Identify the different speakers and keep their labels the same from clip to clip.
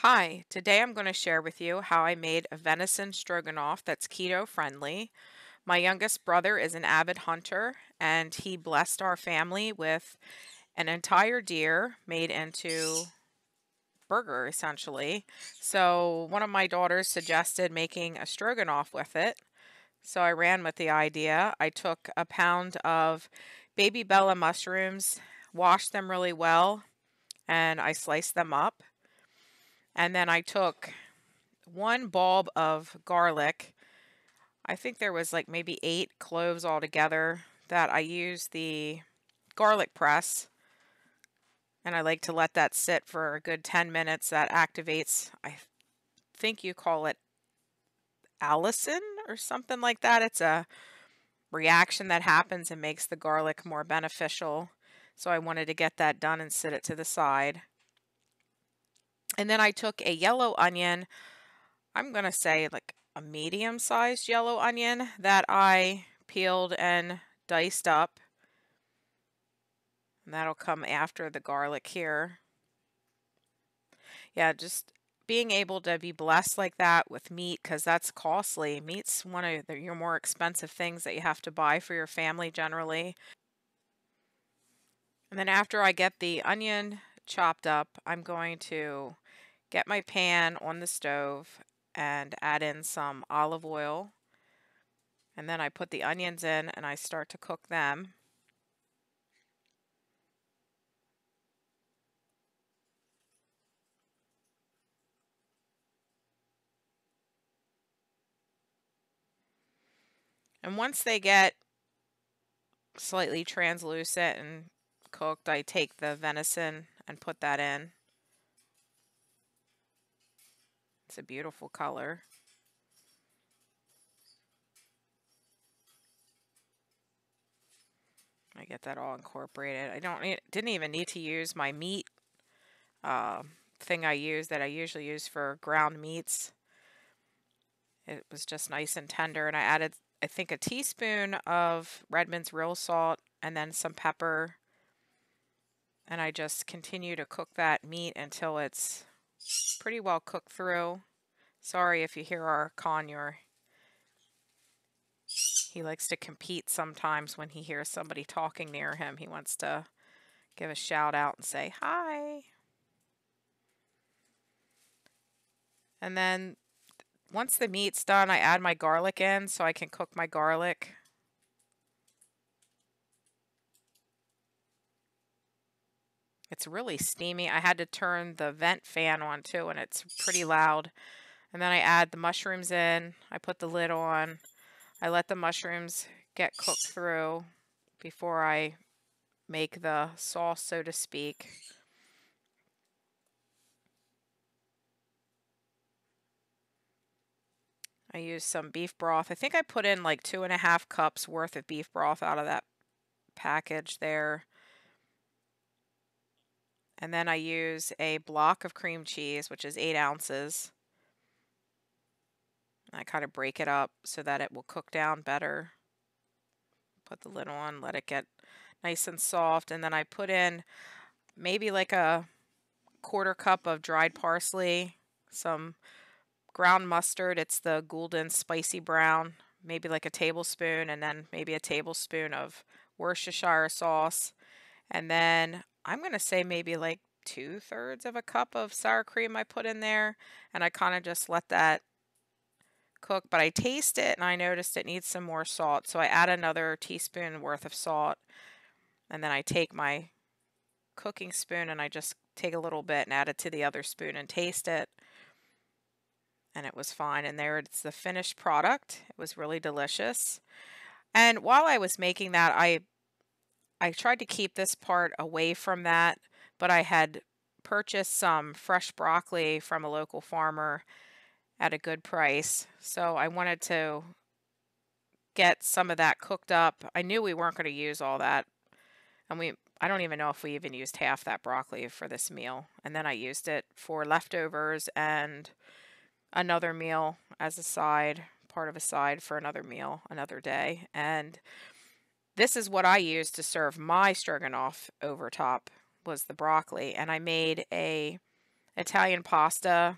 Speaker 1: Hi, today I'm going to share with you how I made a venison stroganoff that's keto friendly. My youngest brother is an avid hunter and he blessed our family with an entire deer made into burger essentially. So one of my daughters suggested making a stroganoff with it. So I ran with the idea. I took a pound of baby Bella mushrooms, washed them really well, and I sliced them up. And then I took one bulb of garlic. I think there was like maybe 8 cloves altogether that I used the garlic press, and I like to let that sit for a good 10 minutes. That activates, I think you call it allicin or something like that. It's a reaction that happens and makes the garlic more beneficial. So I wanted to get that done and sit it to the side. And then I took a yellow onion. I'm going to say like a medium-sized yellow onion that I peeled and diced up. And that'll come after the garlic here. Yeah, just being able to be blessed like that with meat, because that's costly. Meat's one of your more expensive things that you have to buy for your family generally. And then after I get the onion chopped up, I'm going to get my pan on the stove and add in some olive oil. And then I put the onions in and I start to cook them. And once they get slightly translucent and cooked, I take the venison and put that in. It's a beautiful color. I get that all incorporated. Didn't even need to use my meat uh, thing I use that I usually use for ground meats. It was just nice and tender, and I added, I think, a teaspoon of Redmond's real salt and then some pepper, and I just continue to cook that meat until it's pretty well cooked through. Sorry if you hear our conure. He likes to compete sometimes when he hears somebody talking near him. He wants to give a shout out and say hi. And then once the meat's done, I add my garlic in so I can cook my garlic. It's really steamy. I had to turn the vent fan on too, and it's pretty loud. And then I add the mushrooms in. I put the lid on. I let the mushrooms get cooked through before I make the sauce, so to speak. I use some beef broth. I think I put in like 2.5 cups worth of beef broth out of that package there. And then I use a block of cream cheese, which is 8 ounces. I kind of break it up so that it will cook down better. Put the lid on, let it get nice and soft, and then I put in maybe like a 1/4 cup of dried parsley, some ground mustard. It's the Gulden spicy brown, maybe like a tablespoon, and then maybe a tablespoon of Worcestershire sauce. And then I'm going to say maybe like 2/3 of a cup of sour cream I put in there. And I kind of just let that cook. But I taste it and I noticed it needs some more salt. So I add another teaspoon worth of salt. And then I take my cooking spoon and I just take a little bit and add it to the other spoon and taste it. And it was fine. And there it's the finished product. It was really delicious. And while I was making that, I tried to keep this part away from that, but I had purchased some fresh broccoli from a local farmer at a good price. So I wanted to get some of that cooked up. I knew we weren't going to use all that. And I don't even know if we even used half that broccoli for this meal. And then I used it for leftovers and another meal as a side, part of a side for another meal, another day. And this is what I used to serve my stroganoff over top was the broccoli. And I made Italian pasta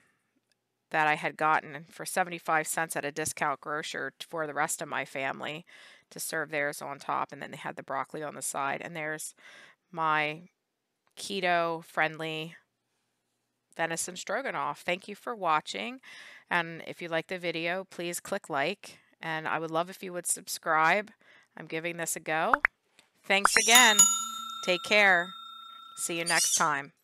Speaker 1: that I had gotten for 75 cents at a discount grocer for the rest of my family to serve theirs on top. And then they had the broccoli on the side. And there's my keto friendly venison stroganoff. Thank you for watching. And if you like the video, please click like. And I would love if you would subscribe. I'm giving this a go. Thanks again. Take care. See you next time.